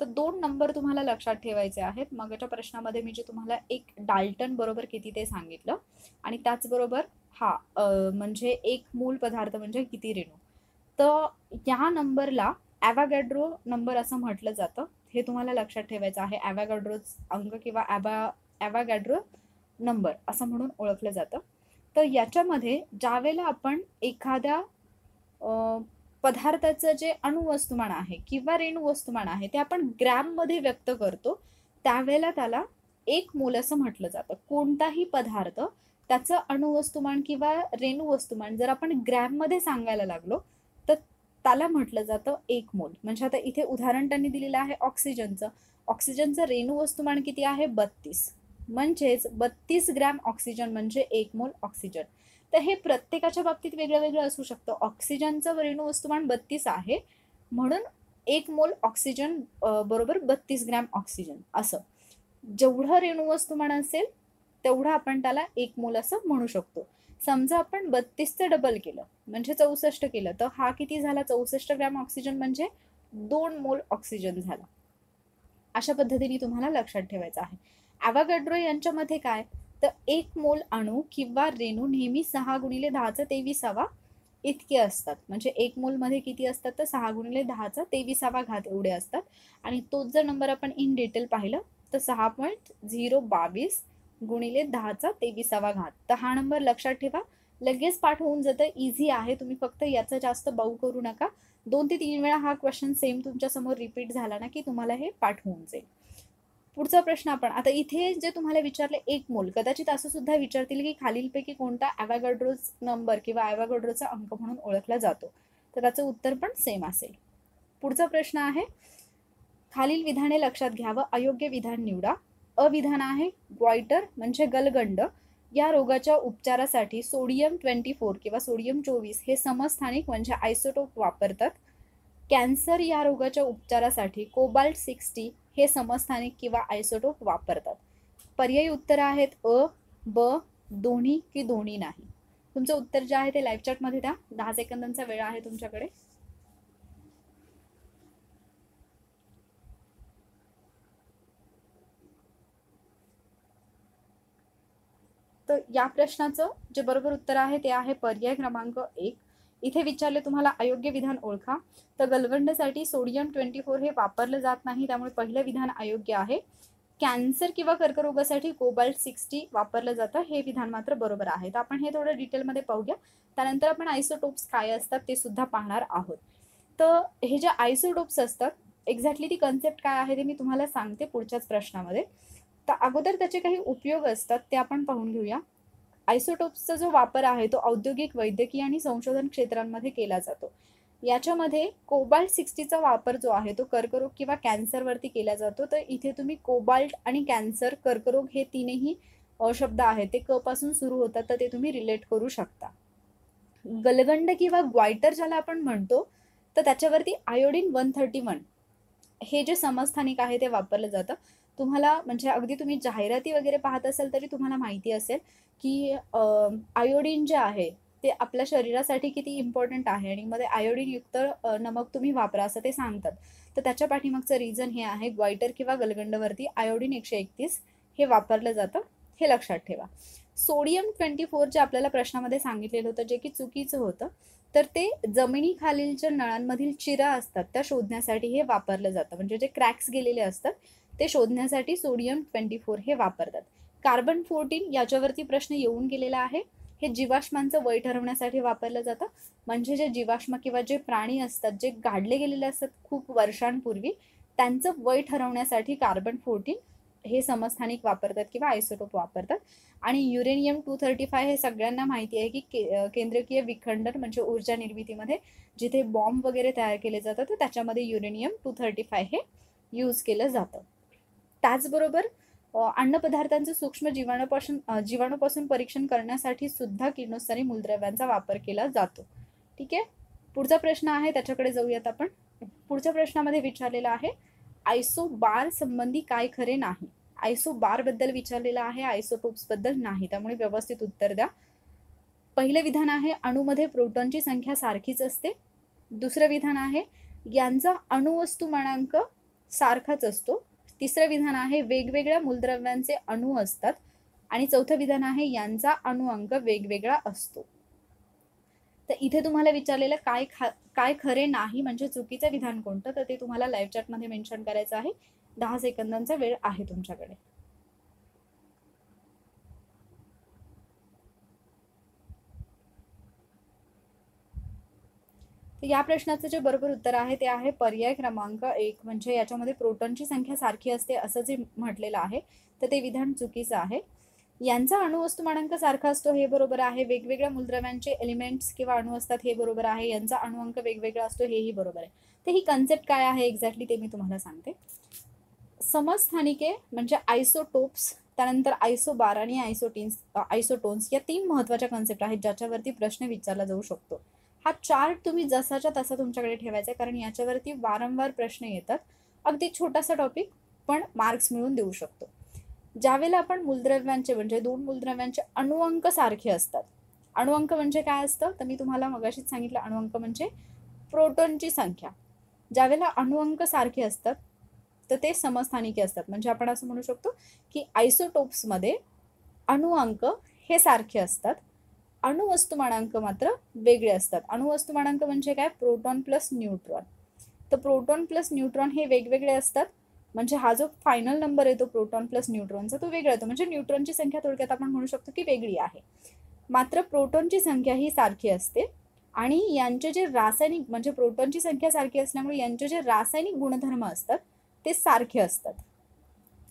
तर 2 नंबर तुम्हाला लक्षात ठेवायचे आहेत. मगाच्या प्रश्नामध्ये मी जे तुम्हाला एक डाल्टन बरोबर किती ते सांगितलं आणि त्याचबरोबर हा म्हणजे 1 मूल पदार्थ म्हणजे किती रेणू. तर या नंबरला ॲव्होगाड्रो नंबर असं म्हटलं जातं. हे तुम्हाला लक्षात ठेवायचं आहे. ॲव्होगाड्रोज अंक किंवा ॲव्होगाड्रो नंबर असं म्हणून ओळखलं जातं. तर याच्यामध्ये ज्यावेळेला आपण एखाद्या पदार्थाचं जे अणुवस्तुमान आहे किंवा रेणुवस्तुमान आहे ते आपण ग्रॅममध्ये व्यक्त करतो त्यावेळेला त्याला 1 मोल असं म्हटलं जातं. कोणताही पदार्थ त्याचं अणुवस्तुमान किंवा रेणुवस्तुमान जर आपण ग्रॅममध्ये सांगायला लागलो तर त्याला म्हटलं जातं 1 मोल. म्हणजे आता इथे उदाहरण त्यांनी दिलेलं आहे ऑक्सिजनचं. ऑक्सिजनचं रेणुवस्तुमान किती आहे? 32. म्हणजेच 32 ग्रॅम ऑक्सिजन म्हणजे 1 मोल ऑक्सिजन. तर हे प्रत्येकाच्या बाबतीत वेगळं वेगळं असू शकतं. ऑक्सिजनचं रेणुवस्तुमान 32 आहे म्हणून 1 मोल ऑक्सिजन बरोबर 32 ग्रॅम ऑक्सिजन. असं जेवढं रेणुवस्तुमान असेल तेवढं आपण त्याला 1 मोल असं म्हणू शकतो. समजा आपण 32चं डबल केलं म्हणजे 64 केलं तर हा किती झाला? 64 ग्रॅम ऑक्सिजन म्हणजे 2 मोल ऑक्सिजन झाला. अशा पद्धतीने तुम्हाला लक्षात ठेवायचं आहे. ॲव्होगाड्रो यांच्यामध्ये काय तर 1 मोल अणू किंवा रेणू नेहमी 6 गुणिले 1023 इतके असतात. म्हणजे 1 मोल मध्ये किती असतात तर 6 गुणिले 1023 घात एवढे असतात. आणि तोच जर नंबर आपण इन डिटेल पाहिलं तर 6.022 गुणिले 1023 घात. तर हा नंबर लक्षात ठेवा, लगेच पाठ होऊन जातं. इझी आहे. तुम्ही फक्त याचा जास्त बाऊ करू नका. 2 ते 3 वेळा हा क्वेश्चन सेम तुमच्या समोर रिपीट झाला ना की तुम्हाला हे पाठ होऊन जाईल. पुढचा प्रश्न आपण आता इथे जे तुम्हाला विचारले 1 मोल, कदाचित असं सुद्धा विचारतील की खालीलपैकी कोणता ॲव्होगाड्रोज नंबर किंवा ॲव्होगाड्रोचा अंक म्हणून ओळखला जातो, तर त्याचं उत्तर पण सेम असेल. पुढचा प्रश्न आहे, खालील विधाने लक्षात घ्यावं, अयोग्य विधान निवडा. अविधान आहे, ग्वायटर म्हणजे गलगंड या रोगाच्या उपचारासाठी सोडियम 24 किंवा सोडियम 24 हे समस्थानिक म्हणजे आयसोटोप वापरतात. कॅन्सर या रोगाच्या उपचारासाठी कोबाल्ट 60 हे समस्थानिक किंवा आयसोटोप वापरतात. पर्यायी उत्तर आहेत अ, ब, दोन्ही की दोन्ही नाही. तुमचं उत्तर जे आहे ते लाईव्ह चॅटमध्ये द्या. 10 सेकंदांचा वेळ आहे तुमच्याकडे. तर या प्रश्नाचं जे बरोबर उत्तर आहे ते आहे पर्याय क्रमांक 1. इथे विचारले तुम्हाला अयोग्य विधान ओळखा, तर गलगंडसाठी सोडियम 24 हे वापरलं जात नाही, त्यामुळे पहिलं विधान अयोग्य आहे. कॅन्सर किंवा कर्करोगासाठी कोबाल्ट 60 वापरलं जातं, हे विधान मात्र बरोबर आहे. तर आपण हे थोडं डिटेलमध्ये पाहूया, त्यानंतर आपण आयसोटोप्स काय असतात ते सुद्धा पाहणार आहोत. तर हे जे आयसोटोप्स असतात, एक्झॅक्टली ती कन्सेप्ट काय आहे ते मी तुम्हाला सांगते पुढच्याच प्रश्नामध्ये. तर अगोदर त्याचे काही उपयोग असतात ते आपण पाहून घेऊया. आयसोटोप्सचा जो वापर आहे तो औद्योगिक, वैद्यकीय आणि संशोधन क्षेत्रांमध्ये केला जातो. याच्यामध्ये कोबाल्ट 60चा वापर जो आहे तो कर्करोग किंवा कॅन्सरवरती केला जातो. तर इथे तुम्ही कोबाल्ट आणि कॅन्सर, कर्करोग हे तीनही शब्द आहेत ते क पासून सुरू होतात, तर ते तुम्ही रिलेट करू शकता. गलगंड किंवा ग्वायटर ज्याला आपण म्हणतो, तर त्याच्यावरती आयोडीन 131 हे जे समस्थानिक आहे ते वापरलं जातं. तुम्हाला म्हणजे अगदी तुम्ही जाहिराती वगैरे पाहत असाल तरी तुम्हाला माहिती असेल की आयोडीन जे आहे ते आपल्या शरीरासाठी किती इम्पॉर्टंट आहे आणि मध्ये आयोडीनयुक्त नमक तुम्ही वापरा असं ते सांगतात. तर त्याच्या पाठीमागचं रिझन हे आहे, ग्वायटर किंवा गलगंडवरती आयोडीन 131 हे वापरलं जातं, हे लक्षात ठेवा. सोडियम 24 जे आपल्याला प्रश्नामध्ये सांगितलेलं होतं जे की चुकीचं होतं, तर ते जमिनीखालील ज्या नळांमधील चिरा असतात त्या शोधण्यासाठी हे वापरलं जातं. म्हणजे जे क्रॅक्स गेलेले असतात ते शोधण्यासाठी सोडियम 24 हे वापरतात. कार्बन 14 याच्यावरती प्रश्न येऊन गेलेला आहे. हे जीवाश्मांचं वय ठरवण्यासाठी वापरलं जातं. म्हणजे जे जीवाश्म किंवा जे प्राणी असतात जे गाडले गेलेले असतात खूप वर्षांपूर्वी, त्यांचं वय ठरवण्यासाठी कार्बन 14 हे समस्थानिक वापरतात किंवा आयसोटोप वापरतात. आणि युरेनियम 235 हे सगळ्यांना माहिती आहे की केंद्रकीय विखंडन म्हणजे ऊर्जा निर्मितीमध्ये जिथे बॉम्ब वगैरे तयार केले जातात तर त्याच्यामध्ये युरेनियम 235 हे यूज केलं जातं. त्याचबरोबर अन्नपदार्थांचं सूक्ष्म जीवाणूपासून परीक्षण करण्यासाठी सुद्धा किरणोत्सारी मूलद्रव्यांचा वापर केला जातो. ठीक आहे. पुढचा प्रश्न आहे त्याच्याकडे जाऊयात आपण. पुढच्या प्रश्नामध्ये विचारलेला आहे, आयसोबार संबंधी काय खरे नाही. आयसोबार बद्दल विचारलेलं आहे, आयसोटोप्स बद्दल नाही, त्यामुळे व्यवस्थित उत्तर द्या. पहिलं विधान आहे, अणूमध्ये प्रोटॉनची संख्या सारखीच असते. दुसरं विधान आहे, यांचा अणुवस्तुमानांक सारखाच असतो. तिसरं विधान आहे, वेगवेगळ्या मूलद्रव्यांचे अणू असतात. आणि चौथं विधान आहे, यांचा अणुअंक वेगवेगळा असतो. तर इथे तुम्हाला विचारलेलं काय खरे नाही म्हणजे चुकीचं विधान कोणतं, तर ते तुम्हाला लाईव्ह चॅटमध्ये मेन्शन करायचं आहे. 10 सेकंदांचा वेळ आहे तुमच्याकडे. तर या प्रश्नाचं जे बरोबर उत्तर आहे ते आहे पर्याय क्रमांक 1. म्हणजे याच्यामध्ये प्रोटॉनची संख्या सारखी असते असं जे म्हटलेलं आहे तर ते विधान चुकीचं आहे. यांचा अणुवस्तुमानांक सारखा असतो हे बरोबर आहे. वेगवेगळ्या मूलद्रव्यांचे एलिमेंट्स किंवा अणू असतात हे बरोबर आहे. यांचा अणुअंक वेगवेगळा असतो हेही बरोबर आहे. तर ही कन्सेप्ट काय आहे एक्झॅक्टली ते मी तुम्हाला सांगते. समस्थानिके म्हणजे आयसोटोप्स, त्यानंतर आयसोबार आणि आयसोटोन्स या 3 महत्त्वाच्या कन्सेप्ट आहेत ज्याच्यावरती प्रश्न विचारला जाऊ शकतो. हा चार्ट तुम्ही जसाच्या तसा तुमच्याकडे ठेवायचा आहे कारण याच्यावरती वारंवार प्रश्न येतात. अगदी छोटासा टॉपिक पण मार्क्स मिळून देऊ शकतो. ज्यावेळेला आपण मूलद्रव्यांचे म्हणजे 2 मूलद्रव्यांचे अणुअंक सारखे असतात. अणुअंक म्हणजे काय असतं तर मी तुम्हाला मगाशीच सांगितलं, अणुअंक म्हणजे प्रोटॉनची संख्या. ज्यावेळेला अणुअंक सारखे असतात तर ते समस्थानिके असतात. म्हणजे आपण असं म्हणू शकतो की आयसोटोप्समध्ये अणुअंक हे सारखे असतात, अणुवस्तुमानांक मात्र वेगळे असतात. अणुवस्तुमानांक म्हणजे काय, प्रोटॉन प्लस न्यूट्रॉन. तर प्रोटॉन प्लस न्यूट्रॉन हे वेगवेगळे असतात. म्हणजे हा जो फायनल नंबर येतो प्रोटॉन प्लस न्यूट्रॉनचा तो वेगळा येतो. म्हणजे न्यूट्रॉनची संख्या थोडक्यात आपण म्हणू शकतो की वेगळी आहे. मात्र प्रोटॉनची संख्या ही सारखी असते आणि यांचे जे रासायनिक म्हणजे प्रोटॉनची संख्या सारखी असल्यामुळे यांचे जे रासायनिक गुणधर्म असतात ते सारखे असतात.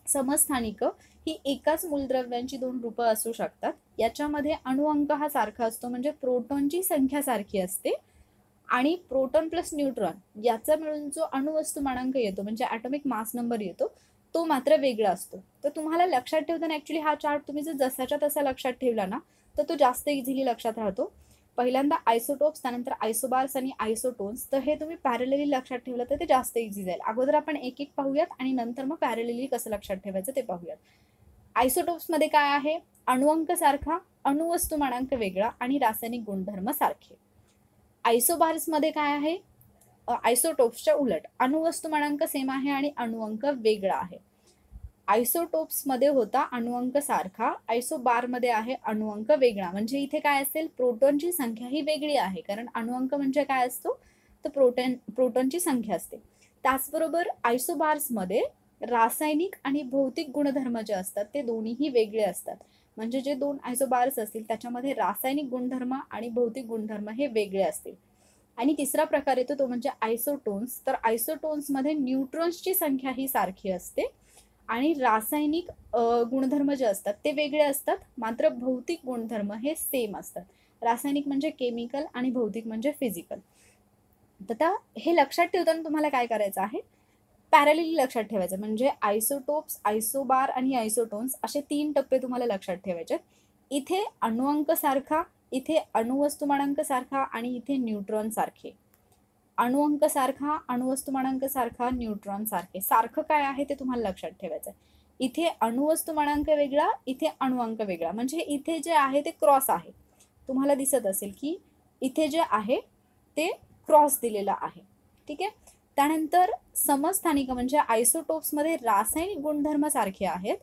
समस्थानिक ही एकाच मूलद्रव्यांची दोन रूपं असू शकतात. याच्यामध्ये अणुअंक हा सारखा असतो, म्हणजे प्रोटॉनची संख्या सारखी असते आणि प्रोटॉन प्लस न्यूट्रॉन याचा मिळून जो अणुवस्तुमानांक येतो म्हणजे ॲटॉमिक मास नंबर येतो तो मात्र वेगळा असतो. तर तुम्हाला लक्षात ठेवताना ॲक्च्युली हा चार्ट तुम्ही जर जसाच्या तसा लक्षात ठेवला ना तर तो जास्त इझिली लक्षात राहतो. पहिल्यांदा आयसोटोप्स, त्यानंतर आयसोबार्स आणि आयसोटोन्स, तर हे तुम्ही पॅरलली लक्षात ठेवलं तर ते जास्त इझी जाईल. अगोदर आपण एक एक पाहूयात आणि नंतर मग पॅरलली कसं लक्षात ठेवायचं ते पाहूयात. आयसोटोप्समध्ये काय आहे? अणुअंक सारखा, अणुवस्तुमानांक वेगळा आणि रासायनिक गुणधर्म सारखे. आयसोबार्समध्ये काय आहे? आयसोटोप्सच्या उलट, अणुवस्तुमानांक सेम आहे आणि अणुअंक वेगळा आहे. आयसोटोप्समध्ये होता अणुअंक सारखा, आयसोबारमध्ये आहे अणुअंक वेगळा. म्हणजे इथे काय असेल? प्रोटॉनची संख्या ही वेगळी आहे, कारण अणुअंक म्हणजे काय असतो? तर प्रोटॉनची संख्या असते. त्याचबरोबर आयसोबार्समध्ये रासायनिक आणि भौतिक गुणधर्म जे असतात ते दोन्हीही वेगळे असतात. म्हणजे जे दोन आयसोबार्स असतील त्याच्यामध्ये रासायनिक गुणधर्म आणि भौतिक गुणधर्म हे वेगळे असतील. आणि तिसरा प्रकार येतो तो म्हणजे आयसोटोन्स. तर आयसोटोन्समध्ये न्यूट्रॉन्सची संख्या ही सारखी असते आणि रासायनिक गुणधर्म जे असतात ते वेगळे असतात, मात्र भौतिक गुणधर्म हे सेम असतात. रासायनिक म्हणजे केमिकल आणि भौतिक म्हणजे फिजिकल. तर आता हे लक्षात ठेवताना तुम्हाला काय करायचं आहे? पॅरलली लक्षात ठेवायचं. म्हणजे आयसोटोप्स, आयसोबार आणि आयसोटोन्स असे 3 टप्पे तुम्हाला लक्षात ठेवायचे. इथे अणुअंक सारखा, इथे अणुवस्तुमानांक सारखा आणि इथे न्यूट्रॉन सारखे. अणुअंक सारखा, अणुवस्तुमानांक सारखा, न्यूट्रॉन सारखे. सारखं काय आहे ते तुम्हाला लक्षात ठेवायचं. इथे अणुवस्तुमानांक वेगळा, इथे अणुअंक वेगळा. म्हणजे इथे जे आहे ते क्रॉस आहे. तुम्हाला दिसत असेल की इथे जे आहे ते क्रॉस दिलेला आहे. ठीक आहे. त्यानंतर समस्थानिक म्हणजे आयसोटोप्समध्ये रासायनिक गुणधर्म सारखे आहेत.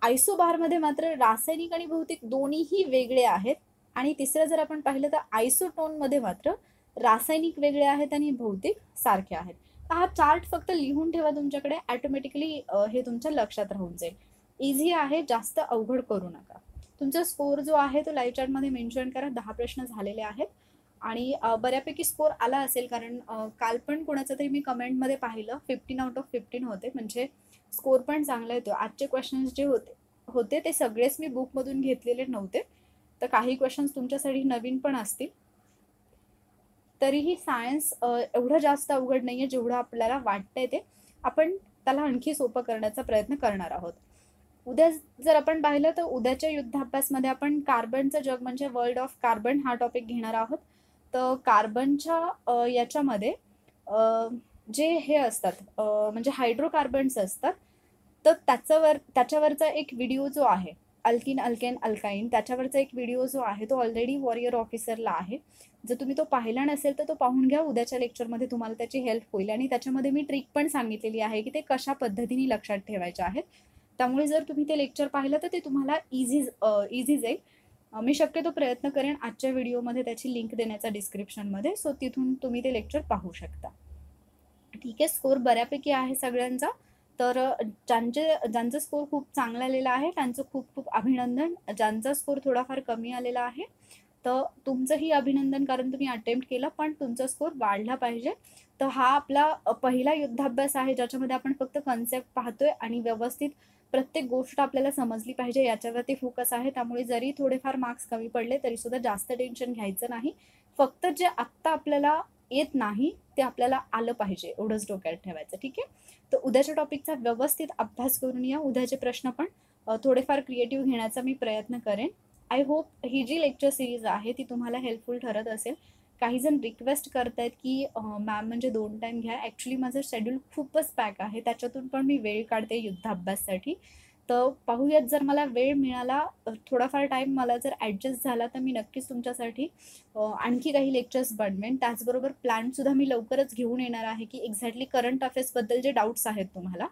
आयसोबारमध्ये मात्र रासायनिक आणि भौतिक दोन्हीही वेगळे आहेत. आणि तिसरं जर आपण पाहिलं तर आयसोटोनमध्ये मात्र रासायनिक वेगळे आहेत आणि भौतिक सारखे आहेत. तर हा चार्ट फक्त लिहून ठेवा तुमच्याकडे, ऑटोमॅटिकली हे तुमच्या लक्षात राहून जाईल. इझी आहे, जास्त अवघड करू नका. तुमचा स्कोर जो आहे तो लाईव्ह चॅटमध्ये मेन्शन करा. 10 प्रश्न झालेले आहेत आणि बऱ्यापैकी स्कोर आला असेल, कारण काल पण कोणाचं तरी मी कमेंटमध्ये पाहिलं 15 आउट ऑफ 15 होते, म्हणजे स्कोर पण चांगला येतो. आजचे क्वेश्चन्स जे होते ते सगळेच मी बुकमधून घेतलेले नव्हते, तर काही क्वेश्चन्स तुमच्यासाठी नवीन पण असतील. तरीही सायन्स एवढं जास्त अवघड नाही आहे जेवढं आपल्याला वाटतंय. ते आपण त्याला आणखी सोपं करण्याचा प्रयत्न करणार आहोत. उद्या जर आपण पाहिलं तर उद्याच्या युद्धाभ्यासमध्ये आपण कार्बनचं जग म्हणजे वर्ल्ड ऑफ कार्बन हा टॉपिक घेणार आहोत. तर कार्बनच्या याच्यामध्ये जे हे असतात म्हणजे हायड्रोकार्बन्स असतात, तर त्याच्यावरचा एक व्हिडिओ जो आहे अल्किन, अल्केन, अल्काईन, त्याच्यावरचा एक व्हिडिओ जो आहे तो ऑलरेडी वॉरियर ऑफिसरला आहे. जर तुम्ही तो पाहिला नसेल तर तो पाहून घ्या. उद्याच्या लेक्चरमध्ये तुम्हाला त्याची हेल्प होईल. आणि त्याच्यामध्ये मी ट्रिक पण सांगितलेली आहे की ते कशा पद्धतीने लक्षात ठेवायचे आहेत. त्यामुळे जर तुम्ही ते लेक्चर पाहिलं तर ते तुम्हाला इझी जाईल. मी शक्यतो प्रयत्न करेन आजच्या व्हिडिओमध्ये त्याची लिंक देण्याचा डिस्क्रिप्शनमध्ये, सो तिथून तुम्ही ते लेक्चर पाहू शकता. ठीक आहे. स्कोर बऱ्यापैकी आहे सगळ्यांचा. तर ज्यांचा स्कोर खूप चांगला आलेला आहे त्यांचं खूप खूप अभिनंदन. ज्यांचा स्कोर थोडाफार कमी आलेला आहे तर तुमचंही अभिनंदन, कारण तुम्ही अटेम्प्ट केलं, पण तुमचा स्कोर वाढला पाहिजे. तर हा आपला पहिला युद्धाभ्यास आहे ज्याच्यामध्ये आपण फक्त कन्सेप्ट पाहतोय आणि व्यवस्थित प्रत्येक गोष्ट आपल्याला समजली पाहिजे याच्यावरती फोकस आहे. त्यामुळे जरी थोडेफार मार्क्स कमी पडले तरी सुद्धा जास्त टेन्शन घ्यायचं नाही. फक्त जे आत्ता आपल्याला येत नाही ते आपल्याला आलं पाहिजे एवढंच डोक्यात ठेवायचं. ठीक आहे. तर उद्याच्या टॉपिकचा व्यवस्थित अभ्यास करून या. उद्याचे प्रश्न पण थोडेफार क्रिएटिव्ह घेण्याचा मी प्रयत्न करेन. आय होप ही जी लेक्चर सिरीज आहे ती तुम्हाला हेल्पफुल ठरत असेल. काही जण रिक्वेस्ट करतायत की मॅम म्हणजे 2 टाईम घ्या. ॲक्च्युली माझं शेड्यूल खूपच पॅक आहे, त्याच्यातून पण मी वेळ काढते युद्धाभ्याससाठी. तर पाहूयात, जर मला वेळ मिळाला, थोडाफार टाईम मला जर ॲडजस्ट झाला तर मी नक्कीच तुमच्यासाठी आणखी काही लेक्चर्स बनवेन. त्याचबरोबर प्लॅनसुद्धा मी लवकरच घेऊन येणार आहे की एक्झॅक्टली करंट अफेअर्सबद्दल जे डाऊट्स आहेत तुम्हाला,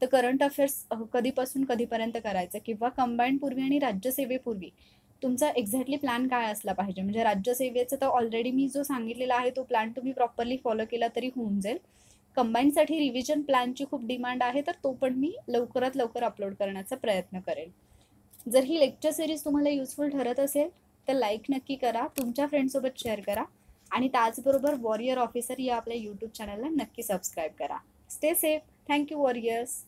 तर करंट अफेअर्स कधीपासून कधीपर्यंत करायचं, किंवा कंबाईंड पूर्वी आणि राज्यसेवेपूर्वी तुमचा एक्झॅक्टली प्लॅन काय असला पाहिजे. म्हणजे राज्यसेवेचं तर ऑलरेडी मी जो सांगितलेला आहे तो प्लॅन तुम्ही प्रॉपरली फॉलो केला तरी होऊन जाईल. कंबाईनसाठी रिव्हिजन प्लॅनची खूप डिमांड आहे, तर तो पण मी लवकरात लवकर अपलोड करण्याचा प्रयत्न करेन. जर ही लेक्चर सिरीज तुम्हाला युजफुल ठरत असेल तर लाईक नक्की करा, तुमच्या फ्रेंडसोबत शेअर करा आणि त्याचबरोबर वॉरियर ऑफिसर या आपल्या यूट्यूब चॅनलला नक्की सबस्क्राईब करा. Stay safe. Thank you warriors.